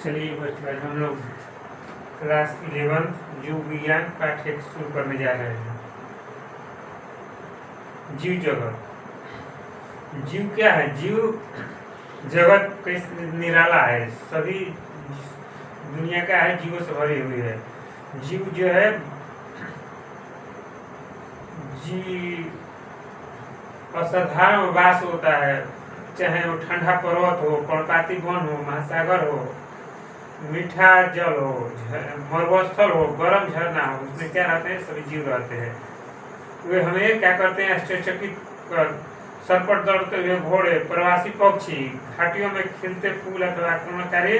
चलिए बच्चों, आज हम लोग क्लास 11 जीव विज्ञान पाठ एक शुरू करने जा रहे हैं। जीव जगत। जीव क्या है? जीव जगत कैसे निराला है, सभी दुनिया का है, जीवों से भरी हुई है। जीव जो है असाधारण वास होता है, चाहे वो ठंडा पर्वत हो, पर्वताती वन हो, महासागर हो, मीठा जल हो, मरुस्थल हो, गर्म झरना हो, उसमें क्या रहते हैं? सभी जीव रहते हैं। वे हमें क्या करते हैं? आश्चर्यचकित कर सर पर दौड़ते हुए घोड़े, प्रवासी पक्षी, घाटियों में खिलते फूल अथवा आक्रमणकारी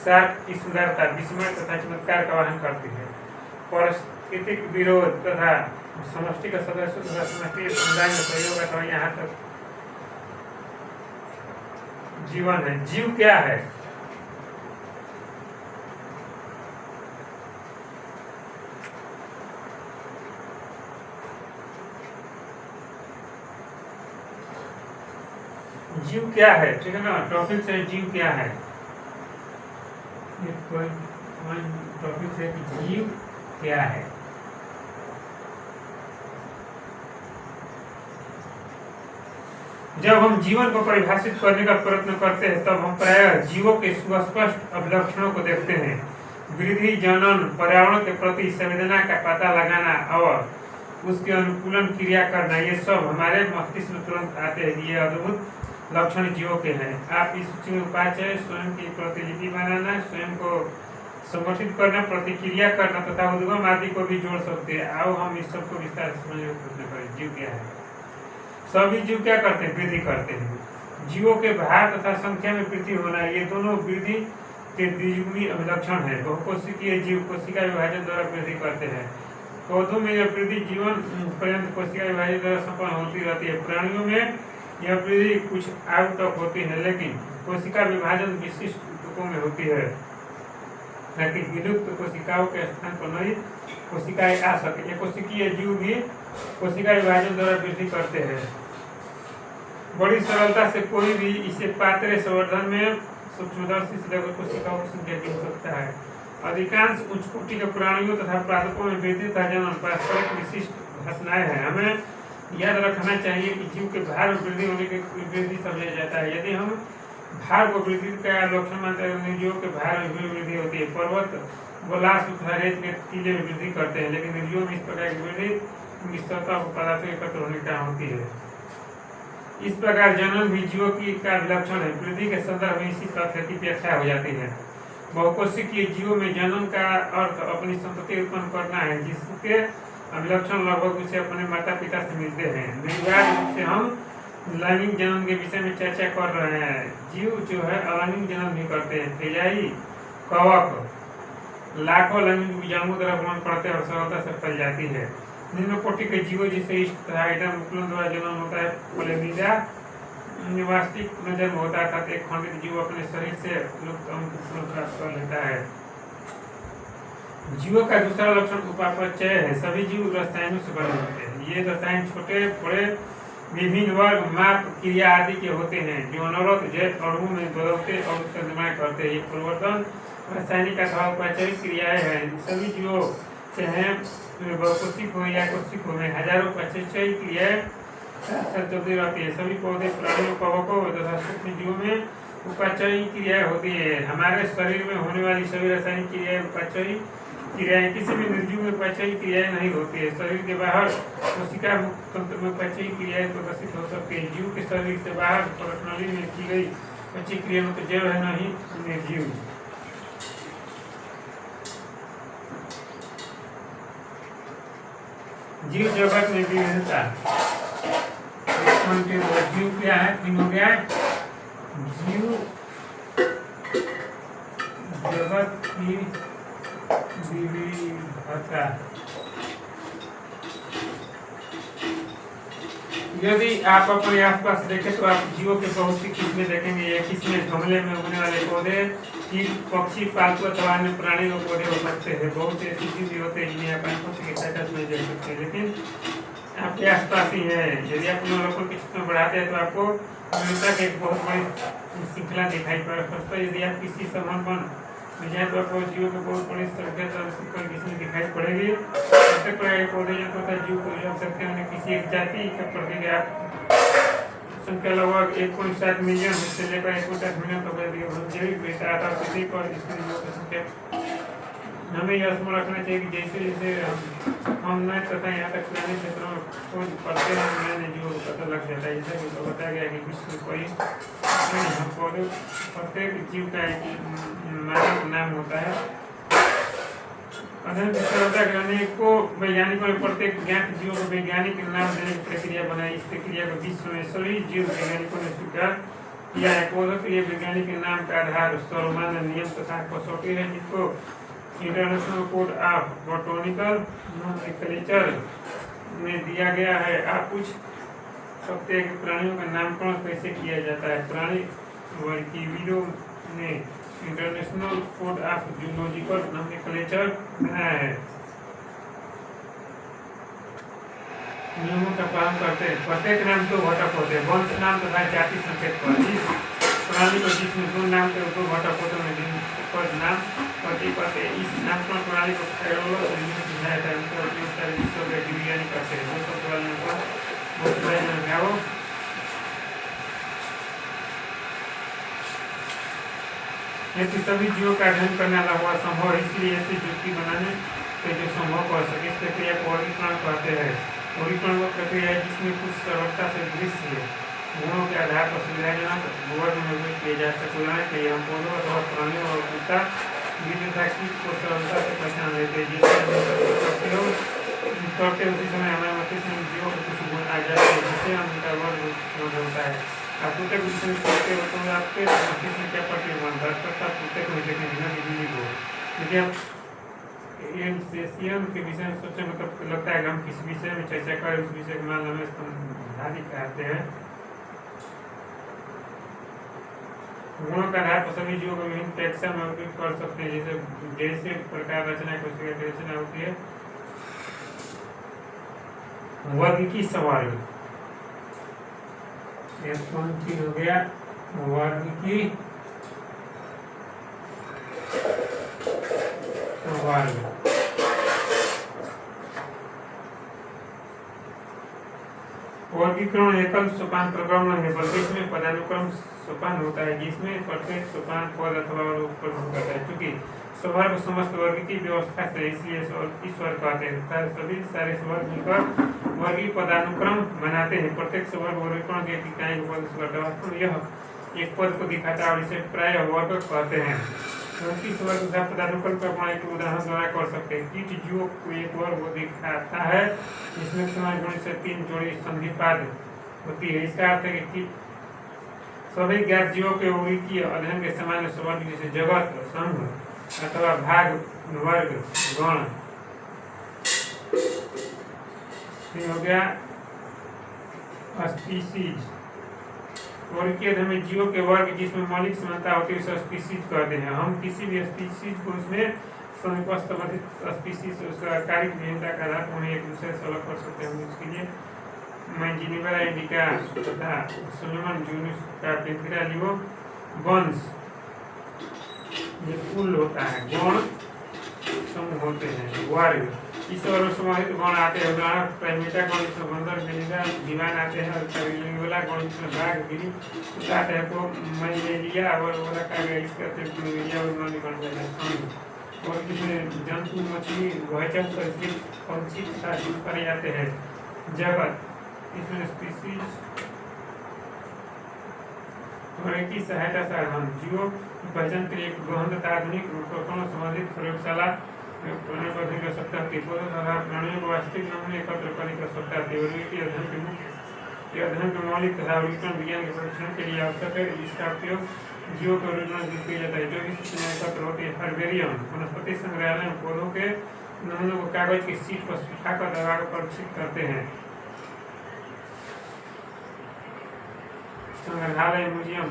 शार्क की सुंदरता, विस्मय तथा चमत्कार का वहन करती है। पारिस्थितिक विरोध तथा समष्टि का सदस्य तथा समष्टि समुदाय में सहयोग अथवा यहाँ तक जीवन है। जीव क्या है? जीव क्या है? ठीक है ना, टॉपिक से जीव क्या है। टॉपिक है कि जीव क्या है। जब हम जीवन को परिभाषित करने का प्रयत्न करते हैं तब हम प्रायः जीवों के सुस्पष्ट अभिलक्षणों को देखते हैं। वृद्धि, जनन, पर्यावरण के प्रति संवेदना का पता लगाना और उसके अनुकूलन क्रिया करना, ये सब हमारे मस्तिष्क में तुरंत आते हैं। ये अद्भुत लक्षण जीवों के हैं। आप इस सूची में उपाचय, स्वयं की प्रतिलिपि बनाना, स्वयं को संगठित करना, प्रतिक्रिया करना तथा उद्गम आदि को भी जोड़ सकते हैं। आओ हम इस सब को विस्तार से समझने का प्रयत्न करें। जीव क्या है? सभी जीव क्या करते हैं? वृद्धि करते हैं। जीवों के भार तथा संख्या में वृद्धि होना, ये दोनों वृद्धि के द्विगुणी अभिलक्षण है। बहुकोशिकीय जीव कोशिका विभाजन द्वारा वृद्धि करते हैं। पौधों में यह वृद्धि जीवन पर्यंत कोशिका विभाजन द्वारा संपन्न होती रहती है। प्राणियों में यह वृद्धि कुछ आयु तक होती है, लेकिन कोशिका विभाजन विशिष्ट ऊतकों में होती है, ताकि विलुप्त कोशिकाओं के स्थान पर नई कोशिकाएं आ सके। कोशिकीय जीव भी कोशिका विभाजन द्वारा वृद्धि करते हैं। बड़ी सरलता से कोई भी इसे पात्र संवर्धन में सूक्ष्मदर्शी से लेकर कोशिकाओं की संख्या गिन सकता है। अधिकांश उच्च कोटि के प्राणियों तथा पादपों में वृद्धि तथा जनन पारस्परिक विशिष्ट घटनाएं हैं। हमें याद रखना चाहिए कि जीव के भार में वृद्धि होने की वृद्धि समझा जाता है। यदि हम भार को वृद्धि का लक्षण मानते हैं, निर्जीवों के भार में भी वृद्धि होती है। पर्वत, गोलास तथा रेत के टीले में वृद्धि करते हैं, लेकिन निर्जीवों में इस प्रकार की वृद्धि मिश्रता पदार्थों एकत्र होने का होती है। इस प्रकार जनन भी जीवों की का विलक्षण है। वृद्धि के संदर्भ में इसी तथ्य की व्याख्या हो जाती है। बहुकोशिकीय जीवों में जनन का अर्थ अपनी संतति उत्पन्न करना है, जिसके अभिलक्षण लगभग उसे अपने माता पिता से मिलते हैं। निर्वाध रूप से हम लैंगिक जनन के विषय में चर्चा कर रहे हैं। जीव जो है अलैंगिक जनन भी करते हैं। तेजाई, कवक लाखों लैंगिक बीजाणुओं द्वारा भ्रमण करते हैं और सरलता से फैल जाती है। निम्न कोटि के जीवों जिसे इष्ट तथा आइटम उपलब्ध द्वारा जन्म होता है, पोलेमिजा निवास्तिक पुनर्जन्म होता है, अर्थात एक खंडित जीव अपने शरीर से लुप्त अंग प्राप्त कर लेता है। जीवों का दूसरा लक्षण उपापचय है। सभी जीव रसायनों से बने होते हैं। ये रसायन छोटे बड़े विभिन्न वर्ग, माप, क्रिया आदि के होते हैं, जो अनवरत जैव अणुओं में बदलते और उसका निर्माण करते हैं। ये परिवर्तन रासायनिक अथवा उपाचयिक क्रियाएं हैं। सभी जीवों चाहे बहुकोशिक हो या कोशिक हो में हजारों उपाचयिक क्रियाएं चलती रहती है। सभी पौधे, प्राणियों, कवकों तथा सूक्ष्म जीवों में उपाचयिक क्रियाएं होती है। हमारे शरीर में होने वाली सभी रासायनिक क्रियाएं उपाचयिक क्रियाएं, किसी भी निर्जीव में उपाचयिक क्रियाएं नहीं होती है। शरीर के बाहर कोशिका मुक्त तंत्र में उपाचयिक क्रियाएं प्रदर्शित हो सकती है। जीव के शरीर से बाहर प्रणाली में की गई उपाचयिक क्रिया में तो जैव है, नहीं निर्जीव। जीव जगत में विविधता। जीव क्या है? तीन हो गया। जीव जगत की विविधता। यदि आप अपने आसपास देखें तो आप जीवों के बहुत सी किस्में देखेंगे। ये किस्में गमले में उगने वाले पौधे, कीट, पक्षी, पालतू अथवा अन्य प्राणी और पौधे हो सकते हैं। बहुत से ऐसी चीज भी होते हैं जिन्हें आप आंखों से स्टेटस में देख सकते हैं, लेकिन आपके आसपास ही है। यदि आप उन लोगों की किस्में बढ़ाते हैं तो आपको विविधता की एक बहुत बड़ी श्रृंखला दिखाई पड़ सकता है। यदि आप किसी संबंध विजय पर आपको जीवों की बहुत बड़ी संख्या किसी दिखाई पड़ेगी। प्रत्येक प्रकार के पौधे तथा जीव को जो सकते हैं किसी एक जाति के प्रति संख्या लगभग 1.7 मिलियन से लेकर 1.8 मिलियन तक जैविक विविधता पृथ्वी पर इसमें जीवों की संख्या। हमें यह स्मरण रखना चाहिए कि जैसे जैसे हम नए तथा यहाँ तक पुराने क्षेत्रों में खोज करते हैं नए नए जीवों को पता लग जाता है। जैसा कि बताया गया कि विश्व में कोई पौधे प्रत्येक जीव का एक मानक नाम होता है। अध्ययन होता है कि अनेकों वैज्ञानिकों ने प्रत्येक ज्ञात जीवों को वैज्ञानिक नाम देने की प्रक्रिया बनाई। इस प्रक्रिया को विश्व में सभी जीव वैज्ञानिकों ने स्वीकार किया है। पौधों के लिए वैज्ञानिक नाम का आधार सर्वमान्य नियम तथा कसौटी है, जिसको international code of botanical nomenclature में दिया गया है। आप पूछ सकते हैं कि प्राणियों का नामकरण कैसे किया जाता है। प्राणी वर्गीविदों ने international code of zoological nomenclature बनाया है। नियमों का पालन करते हैं। प्रत्येक नाम दो घटक होते हैं, वंश नाम तथा जाति संकेत पर। इस प्रणाली को जिसमें दो नाम के दो घटक होते हैं नाम करते हैं। इस नामकरण प्रणाली को समझाया जाता है। उनका उपयोग विश्व के विज्ञानी करते हैं। सभी जीवों का अध्ययन करना हुआ संभव है, इसलिए ऐसी युक्ति बनाने से जो संभव कर सके इस प्रक्रिया को वर्गीकरण कहते हैं। वर्गीकरण वो प्रक्रिया है जिसमें कुछ सरलता से दृश्य गुणों के आधार पर सुविधाजनक वर्ग निर्मित किए जा सके। उदाहरण के लिए हम पौधों अथवा प्राणियों और उनका विविधता कीट को सरलता से पहचान लेते हैं। जिससे करते उसी समय हमारे मस्तिष्क में जीवों को कुछ गुण आ जाते हैं जिससे हम उनका वर्ग समझ होता है। आप प्रत्येक विषय करते हो तो आपके मस्तिष्क में क्या प्रतिबंध दर्शकता प्रत्येक में देखेंगे बिजली को। यदि आप के विषय में सोचें मतलब लगता है कि हम किस विषय में चर्चा करें उस विषय के मान हमें स्तंभादि कहते हैं। गुणों का आधार पर सभी जीवों को विभिन्न टैक्सा में उपयोग कर सकते हैं। जैसे प्रकार रचना कोशिका की रचना होती है। वर्ग की सवाल कौन चीज हो गया, वर्ग की सवाल। वर्गीकरण एकल सोपान प्रक्रम है, बल्कि इसमें पदानुक्रम सोपान होता है जिसमें प्रत्येक सोपान पद अथवा ऊपर होता है। क्योंकि स्वर को समस्त वर्ग की व्यवस्था से इसलिए ईश्वर कहते हैं। सभी सारे स्वर मिलकर वर्गीय पदानुक्रम बनाते हैं। प्रत्येक स्वर वर्गीकरण के इकाई पद यह एक पद को दिखाता है और इसे प्राय वर्ग कहते हैं। उनकी स्वर तथा पदानुक्रम का अपना एक उदाहरण द्वारा कर सकते हैं। कीट जीवों को एक वर्ग दिखाता है जिसमें समय गुण से 3 जोड़ी संधिपाद होती है। इसका अर्थ है कि सभी ज्ञात जीवों के वर्गीय अध्ययन के सामान्य स्वभाव जैसे जगत, संघ अथवा भाग, वर्ग, गण हो गया स्पीसीज। वर्गीय अध्ययन में जीवों के वर्ग जिसमें मौलिक समानता होती है उसे स्पीसीज कहते हैं। हम किसी भी स्पीसीज को उसमें संबंधित स्पीसीज उसका कार्य भिन्नता का आधार पर एक दूसरे से अलग कर सकते हैं। उसके लिए मैंजिनिवरा इंडिका तथा सोलोमन जूनिस का पेंथिरा लिवो वंश ये कुल होता है। गण समूह होते हैं। वर्ग इस वर्ग समाहित गण आते हैं। उदाहरण प्राइमेटा गण इसमें बंदर, बिलिंगा, दीवान आते हैं। और कैबिलिंगुला गण इसमें बाघ, बिली आते हैं। तो मैलेरिया और वाला का इसका मैलेरिया और गण जाता है। और इसमें जंतु, मछली, भयचक, पंछी तथा जीव पाए जाते हैं। जगत इसमें स्पीसीज की सहायता से हम जीवों की पहचान के लिए एक गहन तथा आधुनिक उपकरणों संबंधित प्रयोगशाला करने पर भी कर सकता है। प्राणियों को वास्तविक नमूने एकत्र करने की आवश्यकता है। अध्ययन के मौलिक तथा वर्गीकरण विज्ञान के परीक्षण के लिए आवश्यक है। इसका उपयोग जीवों के वर्गीकरण में किया जाता है। जो इस सूचना एकत्र होती है। हर्बेरियम वनस्पति संग्रहालय में पौधों के नमूनों को कागज की सीट पर सुखाकर दबाकर परीक्षित करते हैं। संग्रहालय, म्यूजियम,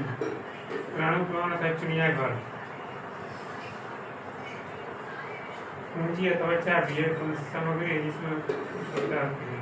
प्राणी उद्यान अथवा चिड़ियाघर पूंजी अथवा चाबी सामग्री है जिसमें सुविधा होती है।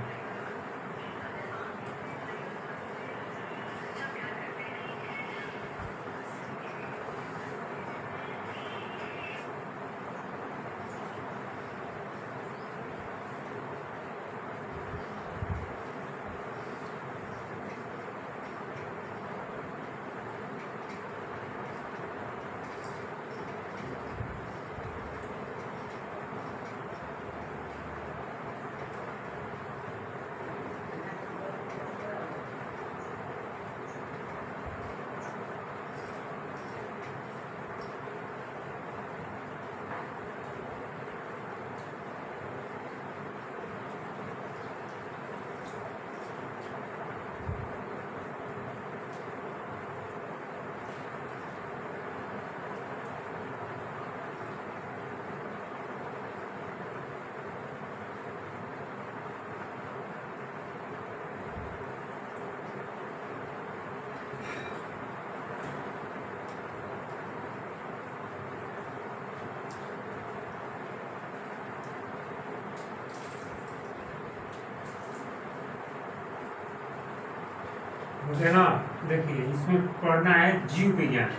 मुझे ना देखिए इसमें पढ़ना है जीव विज्ञान।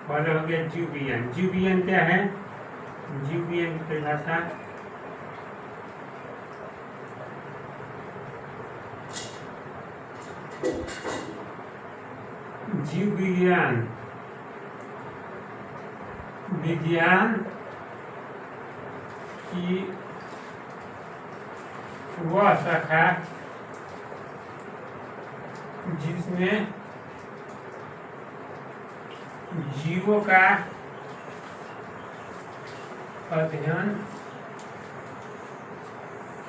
पहले हो गया जीव विज्ञान। जीव विज्ञान क्या है? जीव विज्ञान की परिभाषा जीव विज्ञान विज्ञान की वह शाखा जिसमें जीवों का अध्ययन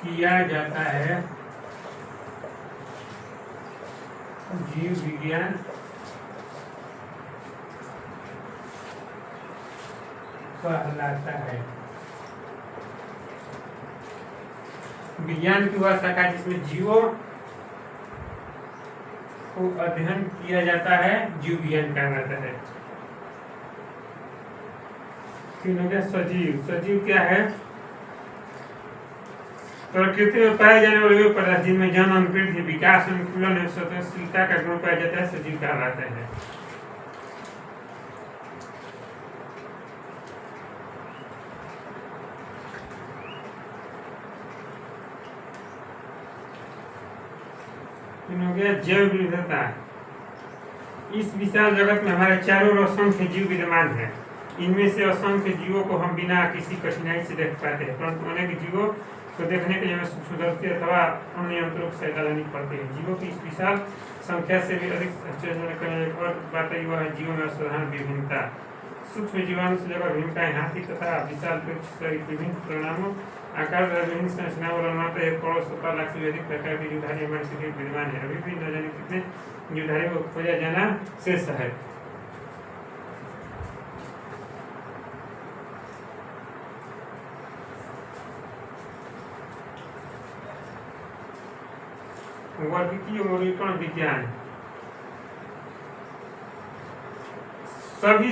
किया जाता है, जीव विज्ञान कहलाता है। विज्ञान की वह शाखा जिसमें जीवों को अध्ययन किया जाता है, जीव विज्ञान कहलाता है। फिर हो गया सजीव। सजीव क्या है? प्रकृति में पाए जाने वाले वे पदार्थ जिनमें जन्म, वृद्धि, विकास, अनुकूलन एवं स्वतंत्रता का गुण पाया जाता है, सजीव कहलाते हैं। हो गया जैव विविधता। इस विशाल जगत में हमारे चारों ओर असंख्य जीव विद्यमान है। इनमें से असंख्य जीवों को हम बिना किसी कठिनाई से देख पाते हैं, परंतु अनेक जीवों को देखने के लिए हमें सूक्ष्मदर्शी अथवा अन्य यंत्रों की सहायता लेनी पड़ती है। जीवों की इस विशाल संख्या से भी अधिक आश्चर्यजनक करने एक और बात यह है जीवों में असाधारण विभिन्नता। सूक्ष्म जीवाणु से लेकर भूमिकाएं हाथी तथा विशाल वृक्ष सहित विभिन्न परिणामों आकार विभिन्न संरचनाओं और अनुमानतः 1 करोड़ 17 लाख से अधिक प्रकार की जीवधारी हमारे शरीर में विद्यमान है। अभी भी न जाने कितने जीवधारियों को खोजा जाना शेष है। वर्गीकीय वर्गीकरण विज्ञान। सभी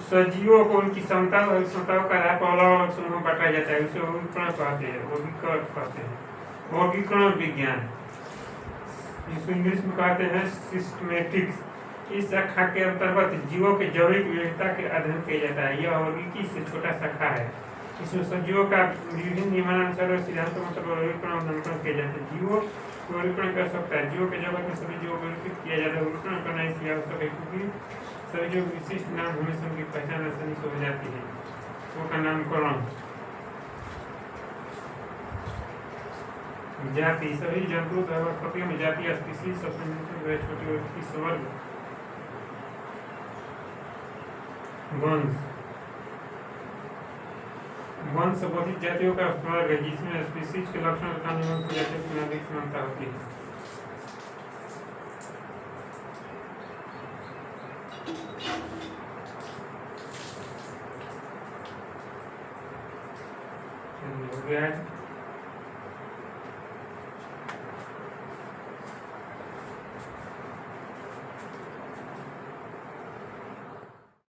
सजीवों को उनकी क्षमता और क्षमताओं का आधार पर अलग अलग समूह में बांटा जाता है, उसे वर्गीकरण कहते हैं, वर्गीकरण कहते हैं। वर्गीकरण विज्ञान, इसको इंग्लिश में कहते हैं सिस्टमेटिक्स। इस शाखा के अंतर्गत जीवों के जैविक विविधता के अध्ययन किया जाता है। यह वर्गीकी से छोटा शाखा है। इसमें सजीवों का विभिन्न नियमानुसार सिद्धांतों मतलब वर्गीकरण और नामकरण किया जाता है। जीवों को वर्गीकरण कर सकता है। जीवों के जगत में सभी जीवों को वर्गीकृत किया जाता है। वर्गीकरण करना इसलिए आवश्यक है क्योंकि सभी जो विशिष्ट नाम हमेशा उनकी पहचान आसानी से हो जाती है। वो का नामकरण। जाति, सभी जंतु वनस्पतियों में जाति स्पीशीज सबसे छोटी वर्ग की स्वर्ग। वंश, वंश संबोधित जातियों का वर्ग है जिसमें स्पीशीज के लक्षण तथा नियमों की जातियों की अधिक समानता होती है। हो गया।